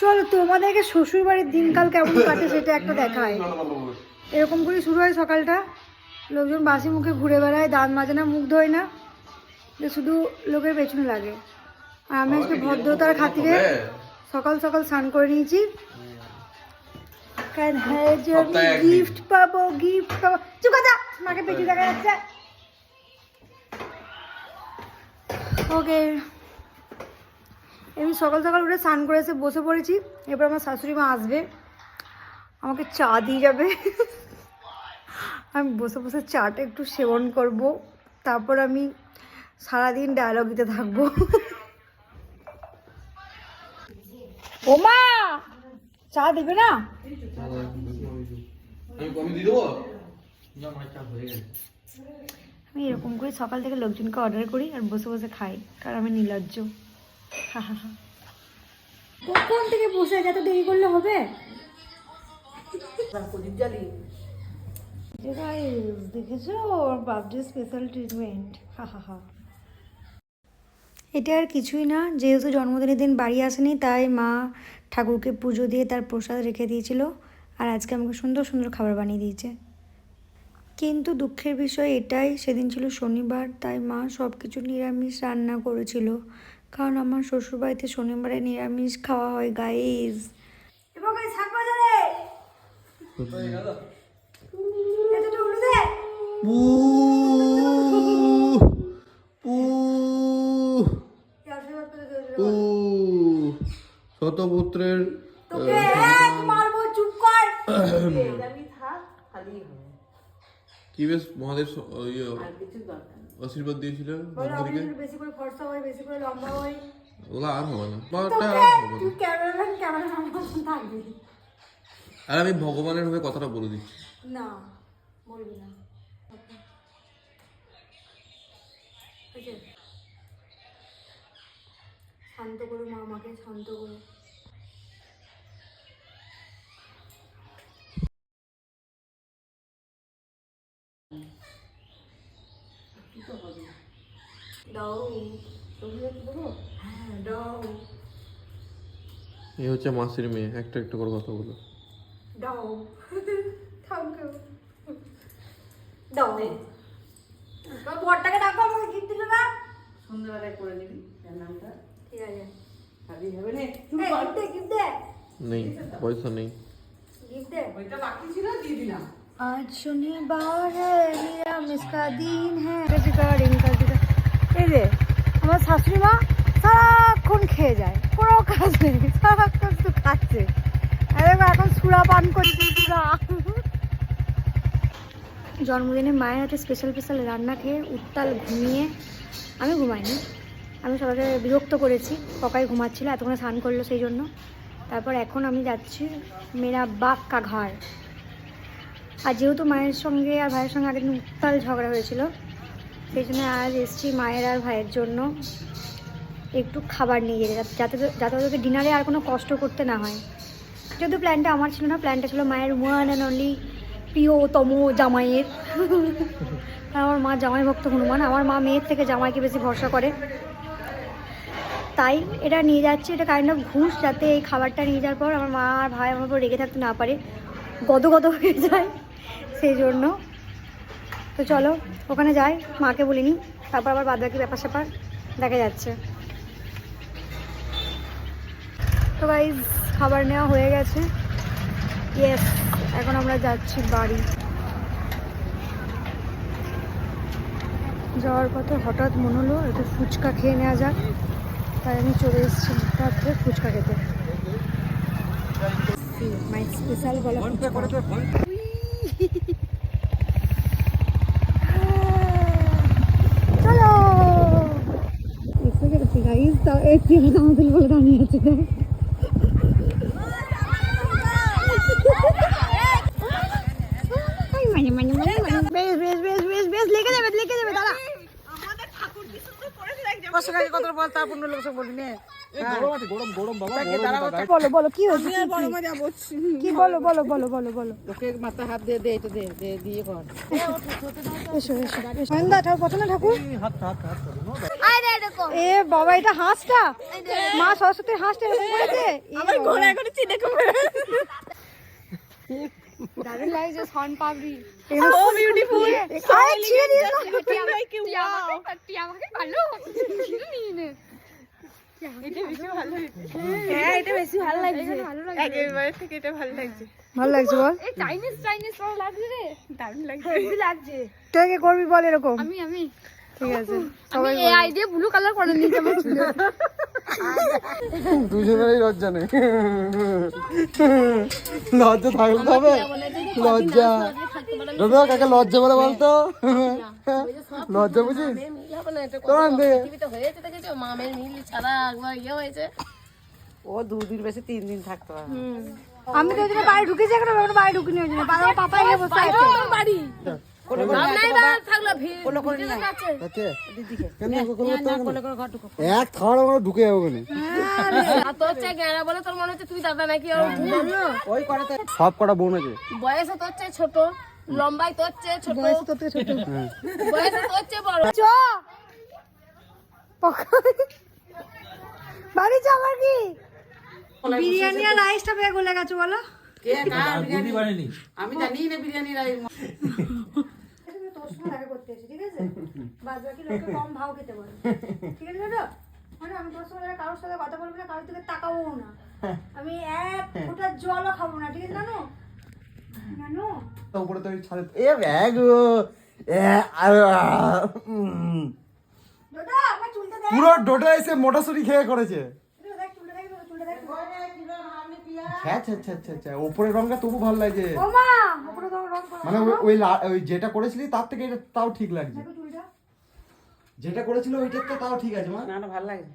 চলো তোমাদেরকে শ্বশুর বাড়ির দিনকাল কেমন কাটে সেটা একটা দেখায়। এরকম করে শুরু হয় সকালটা, লোকজন বাসি মুখে ঘুরে বেড়ায়, দাঁত মাজে না, মুখ ধোয় না, শুধু লোকের পেছনে লাগে। আর আমি আজকে ভদ্রতার খাতিরে সকাল সকাল স্নান করে নিয়েছি। গিফট পাবো, গিফট পাবো। চুকা যা, মাকে পেটি দেখা যাচ্ছে। ওকে, আমি সকাল সকাল উঠে স্নান করে এসে বসে পড়েছি। এবার আমার শাশুড়ি মা আসবে, আমাকে চা দিয়ে যাবে। আমি বসে বসে চাটা একটু সেবন করব, তারপর আমি সারাদিন ডায়লগ দিতে থাকবো। ও মা, চা দেবে না? আমি এরকম করে সকাল থেকে লোকজনকে অর্ডার করি আর বসে বসে খাই, কারণ আমি নির্লজ্জ। কখন থেকে বসে আছে, এত দেরি করলে হবে? দেখেছো ওর বার্থডে স্পেশাল ট্রিটমেন্ট। এটা আর কিছুই না, যেহেতু জন্মদিনের দিন বাড়ি আসেনি তাই মা ঠাকুরকে পুজো দিয়ে তার প্রসাদ রেখে দিয়েছিল, আর আজকে আমাকে সুন্দর সুন্দর খাবার বানিয়ে দিয়েছে। কিন্তু দুঃখের বিষয় এটাই, সেদিন ছিল শনিবার, তাই মা সব কিছু নিরামিষ রান্না করেছিল, কারণ আমার শ্বশুরবাড়িতে শনিবারে নিরামিষ খাওয়া হয় গাইজ। শতপুত্রের কি বেশ মহাদেব আশীর্বাদ দিয়েছিলেন বেশি করে ফর্সা হয়, বেশি করে লম্বা হয়। ওগুলো আর হবে না। আর আমি ভগবানের হয়ে কথাটা বলে দিচ্ছি, না বলবি না। শান্ত করো মা, আমাকে শান্ত করো। এই হচ্ছে মাসির মেয়ে, একটা একটা করে কথা বলো। দাও, থ্যাংক ইউ। দাও, বড়টাকে ডাকো, আমাকে গিফট দিল না। সন্ধ্যাবেলায় করে নিবি নামটা, ঠিক আছে? ভাবি হবে না? গিফট দে। নেই, পয়সা নেই। গিফট দে। ওইটা বাকি ছিল, দিয়ে দিলাম। आज शनिवार है, निरामिष का दिन है। এই যে আমার শাশুড়ি মা সারাক্ষণ খেয়ে যায়, কোনো কাজ নেই, সারাক্ষণ তো খাচ্ছে। এখন সুরা পান করছে। জন্মদিনে মায়ের হাতে স্পেশাল স্পেশাল রান্না খেয়ে উত্তাল ঘুমিয়ে, আমি ঘুমাইনি, আমি সবাইকে বিরক্ত করেছি। পকাই ঘুমাচ্ছিল, এতক্ষণে স্নান করলো সেই জন্য। তারপর এখন আমি যাচ্ছি মেরা বাপ কা ঘর। আর যেহেতু মায়ের সঙ্গে আর ভাইয়ের সঙ্গে আগের দিন উত্তাল ঝগড়া হয়েছিল, সেই জন্য আজ এসেছি মায়ের আর ভাইয়ের জন্য একটু খাবার নিয়ে যেতে, যাতে ওদেরকে ডিনারে আর কোনো কষ্ট করতে না হয়। যেহেতু প্ল্যানটা আমার ছিল না, প্ল্যানটা ছিল মায়ের ওয়ান অ্যান্ড অনলি প্রিয়তম জামাইয়ের। আমার মা জামাই ভক্ত হনুমান, আমার মা মেয়ের থেকে জামাইকে বেশি ভরসা করে, তাই এটা নিয়ে যাচ্ছে। এটা কাইন্ড অফ ঘুষ, যাতে এই খাবারটা নিয়ে যাওয়ার পর আমার মা আর ভাই আমার উপর রেগে থাকতে না পারে, গদগদ হয়ে যায়, সেই জন্য। তো চলো ওখানে যাই, মাকে বলিনি, তারপর আবার বাদবাকি ব্যাপার স্যাপার দেখা যাচ্ছে। তো গাইজ খাবার নেওয়া হয়ে গেছে, ইয়েস। এখন আমরা যাচ্ছি বাড়ি। যাওয়ার পথে হঠাৎ মনে হলো একটু ফুচকা খেয়ে নেওয়া যাক, তাই আমি চলে এসেছি রাত্রে ফুচকা খেতে। মাই স্পেশাল বলা চলো এসে গেছি গাইজ। তাও এই আমাদের বলে দাঁড়িয়ে আছে। বেশ লেগে যাবে দাঁড়া। কত বল, তারপর লোক সব বলি না। বলো কি হয়েছে, কি বলো বলো বলো বলো বলো। তোকে মাথা হাত দিয়ে দে, এটা দে দে দিয়ে কর। এসো এসো ঠাকুর, পছন্দ ঠাকুর। এ বাবা এটা হাঁসটা মা সরস্বতীর হাঁসটা এরকম করেছে আমার ঘোড়া করেছি দেখো দারুণ লাগছে সন পাবড়ি ও বিউটিফুল আরে ছিড়ে দিও তুই আমাকে ভালো নিয়ে নে এটা বেশি ভালো লাগছে একেবারে থেকে এটা ভালো লাগছে ভালো লাগছে বল এই চাইনিজ ভালো লাগছে রে দারুণ লাগছে হেভি লাগছে তুই কি করবি বল এরকম আমি ঠিক আছে সবাই এই আইডিয়া ব্লু কালার করে নিতে আমার ছিল দুজনেরই লজ্জা নেই লজ্জা থাকলে হবে লজ্জা দাদা কাকে লজ্জা বলে বলতো লজ্জা বুঝিস তোমার মামের মিল ছাড়া একবার ইয়ে হয়েছে ও 2 দিন বেশি 3 দিন থাকতে পারে আমি তো ওইদিনে বাড়ি ঢুকেছি এখন বাড়ি ঢুকিনি ওই জন্য পাপা এসে বসে আছে বাড়ি এক খাওয়ার ঢুকে যাবো সব কটা বোন আছে বয়সে তোর চেয়ে ছোট লম্বাই তোর চেয়ে ছোট বয়সে তোর চেয়ে ছোট বয়সে তোর চেয়ে বড় বাড়ি চ আমার কি বিরিয়ানি আর রাইসটা বেগ গলে গেছে বলো আমি জানি না বিরিয়ানি রাইস তোর সঙ্গে দেখা করতে এসেছি ঠিক আছে বাদ বাকি লোকে কম ভাও খেতে বলে ঠিক আছে দাদা মানে আমি তোর সঙ্গে কারোর সাথে কথা বলবো না কারোর দিকে তাকাবো না আমি এক ফোঁটা জলও খাবো না ঠিক আছে জানো জানো উপরে তো ছাদে এ ব্যাগ দাদা আমার চুলটা দেখ পুরো ডোটা এসে মোটাসুটি খেয়ে করেছে দেখ চুলটা দেখ চুলটা দেখ আচ্ছা উপরের রংটা তবু ভালো লাগছে ও মা উপরে তো রং করা মানে ওই যেটা করেছিলি তার থেকে এটা তাও ঠিক লাগছে দেখো চুলটা যেটা করেছিল ওইটা তো তাও ঠিক আছে মা না না ভালো লাগে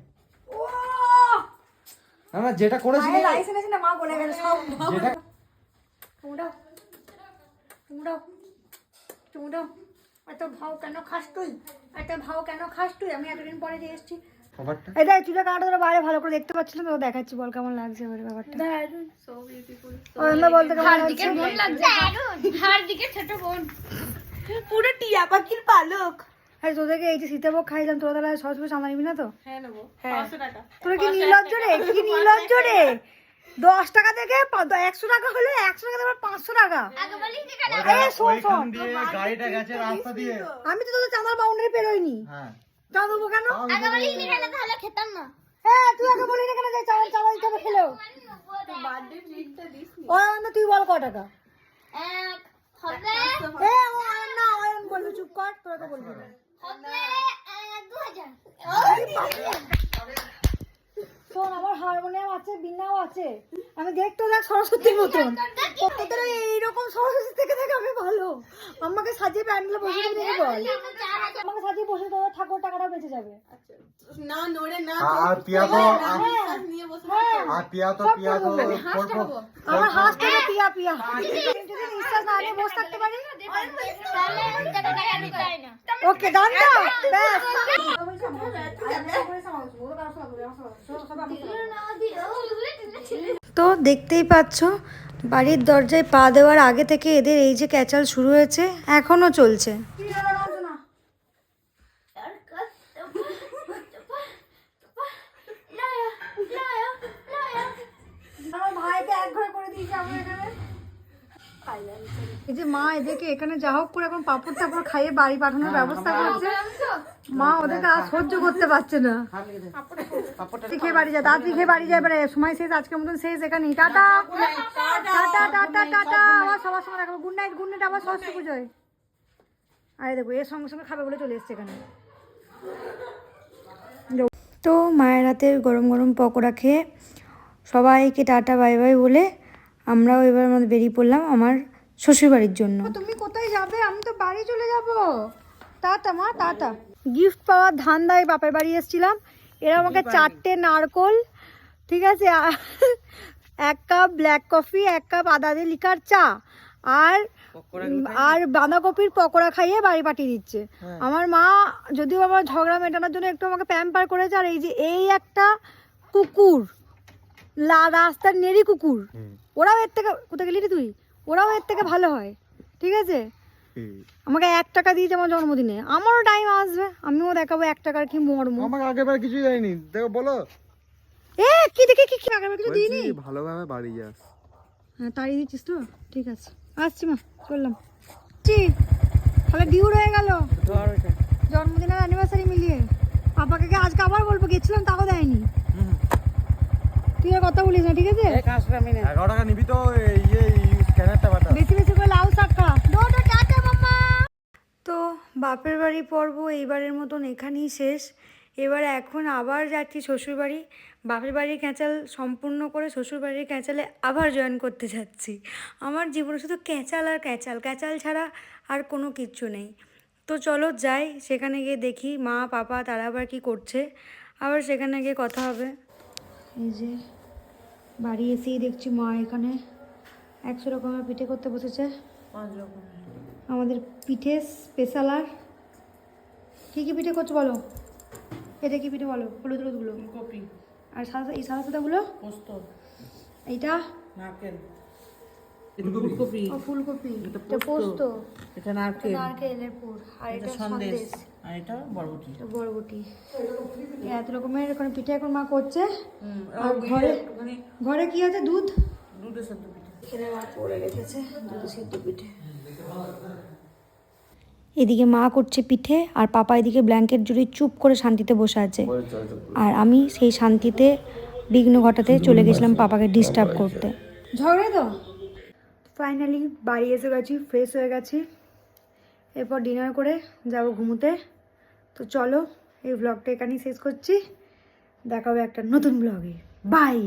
ও না যেটা করেছিলি রাইস এনেছি না মা বলে গেল সব যেটা চুমুটাও এত ভাও কেন খাস তুই আমি এতদিন পরে যে এসেছি খাবারটা এই দেখ চুলে কাটা তোরা বাইরে ভালো করে দেখতে পাচ্ছিস না তো দেখাচ্ছি বল কেমন লাগছে এবারে ব্যাপারটা বলতে কেমন লাগছে হার দিকে ছোট বোন পুরো টিয়া পাখির পালক আরে তোদেরকে এই যে সীতাভোগ খাইলাম তোরা তাহলে সরাসরি সামনে নিবি না তো হ্যাঁ নেবো হ্যাঁ 500 টাকা তোরা কি নির্লজ্জ রে 10 টাকা থেকে 100 টাকা হলে 100 টাকা দেবার 500 টাকা এই শোন গাড়িটা গেছে রাস্তা দিয়ে আমি তো তোদের চাঁদার বাউন্ডারি পেরোইনি হ্যাঁ চা দেবো কেন আগে বলি নি খেলে তাহলে খেতাম না হ্যাঁ তুই আগে বলি না কেন যে চাঁদা চাঁদা দিতে হবে খেলেও তুই বল ক টাকা এক হবে ও আয়ন না আয়ন বলবি চুপ কর তোরা তো বলবি না হবে 2000 শোন আমার হারমোনিয়াম আছে বিনাও আছে আমি দেখতেও দেখ সরস্বতীর মতন তোদের এইরকম সরস্বতী থেকে আমি ভালো আমাকে সাজিয়ে প্যান্ডেলে বসে দিবি বল আমাকে সাজিয়ে বসে তোরা ঠাকুর টাকাটা বেঁচে যাবে না নড়ে না আর পিয়া তো নিয়ে বসে আমার হাঁসটা তো পিয়া যদি নিঃশ্বাস না নিয়ে বসে থাকতে পারি তাহলে টাকা দিতে না ওকে ডান দাও ব্যাস তো দেখতেই পাচ্ছ বাড়ির দরজায় পা দেওয়ার আগে থেকে এদের এই যে ক্যাচাল শুরু হয়েছে এখনো চলছে এই যে মা এদেরকে এখানে যা হোক করে এখন পাপড় টাপড় খাইয়ে বাড়ি পাঠানোর ব্যবস্থা করছে মা ওদেরকে আর সহ্য করতে পারছে না খেয়ে বাড়ি যায় তাড়াতাড়ি খেয়ে বাড়ি যায় এবারে সময় শেষ আজকের মতন শেষ এখানেই টাটা টাটা আবার সবার সঙ্গে দেখাবো গুড নাইট আবার সরস্বতী পুজোয় আরে দেখো এর সঙ্গে সঙ্গে খাবে বলে চলে এসছে এখানে তো মায়ের হাতের গরম গরম পকোড়া খেয়ে সবাইকে টাটা বাই বাই বলে আমরাও এবার আমাদের বেরিয়ে পড়লাম আমার শ্বশুরবাড়ির জন্য তুমি কোথায় যাবে আমি তো বাড়ি চলে যাব টাটা মা টাটা গিফট পাওয়ার ধান্দায় বাপের বাড়ি এসেছিলাম এরা আমাকে 4টে নারকোল ঠিক আছে 1 কাপ ব্ল্যাক কফি 1 কাপ আদা দিয়ে লিকার চা আর বাঁধাকপির পকোড়া খাইয়ে বাড়ি পাঠিয়ে দিচ্ছে আমার মা যদিও আমার ঝগড়া মেটানোর জন্য একটু আমাকে প্যাম্পার করেছে আর এই যে এই একটা কুকুর রাস্তার নেড়ি কুকুর ওরাও এর থেকে কোথায় গেলি রে তুই ওরাও এর থেকে ভালো হয় ঠিক আছে আমাকে 1 টাকা দিয়েছে আমার জন্মদিনে, আমারও টাইম আসবে, আমিও দেখাবো 1 টাকার কি মর্ম। আমাকে আগেরবার কিছুই দেয়নি, দেখো বলো। এ কি দেখে কি আগের কিছু দিইনি। ভালোভাবে বাড়ি যাস। হ্যাঁ তাড়িয়ে দিচ্ছিস তো, ঠিক আছে আসছি মা, চললাম। তাহলে ডিউর হয়ে গেল জন্মদিনের অ্যানিভার্সারি মিলিয়ে। পাপাকে কি আজকে আবার বলবো, গেছিলাম তাও দেয়নি। তুই আর কথা বলিস না, ঠিক আছে? 11 টাকা নিবি তো, স্ক্যানারটা বাটা। বেশি বেশি করে লাউ শাক খা। তো বাপের বাড়ি পর্ব এইবারের মতন এখানেই শেষ। এবার এখন আবার যাচ্ছি শ্বশুরবাড়ি। বাপের বাড়ির ক্যাঁচাল সম্পূর্ণ করে শ্বশুরবাড়ির ক্যাঁচালে আবার জয়েন করতে যাচ্ছি। আমার জীবনে শুধু ক্যাঁচাল আর ক্যাঁচাল, ক্যাঁচাল ছাড়া আর কোনো কিচ্ছু নেই। তো চলো যাই, সেখানে গিয়ে দেখি মা পাপা তারা আবার কী করছে, আবার সেখানে গিয়ে কথা হবে। এই যে বাড়ি এসেই দেখছি মা এখানে 100 রকমের পিঠে করতে বসেছে। 5 রকমের আমাদের পিঠে স্পেশাল। আর কী কী পিঠে করছো বলো? এটা কি পিঠে বলো? হলুদ হলুদগুলো কপি, আর সাদা, এই সাদা সাদাগুলো পোস্ত, এইটা নারকেল, ফুলকপি, ও ফুলকপি, এটা এটা পোস্ত, এটা নারকেল, নারকেলের পুর, আর এটা এটা সন্দেশ, সন্দেশ, আর এটা বরবটি। এটা বরবটি। এই এত রকমের এখন পিঠে এখন মা করছে। আর ঘরে মানে ঘরে কি আছে? দুধ, দুধের সেদ্ধ পিঠে। এখানে মা করে রেখেছে দুধ সেদ্ধ পিঠে। এদিকে মা করছে পিঠে, আর পাপা এদিকে ব্ল্যাঙ্কেট জড়িয়ে চুপ করে শান্তিতে বসে আছে। আর আমি সেই শান্তিতে বিঘ্ন ঘটাতে চলে গেছিলাম পাপাকে ডিস্টার্ব করতে। ঝগড়া তো ফাইনালি বাড়ি এসে গেছি, ফ্রেশ হয়ে গেছি, এরপর ডিনার করে যাব ঘুমোতে। তো চলো এই ব্লগটা এখানেই শেষ করছি, দেখা হবে একটা নতুন ব্লগে। বাই।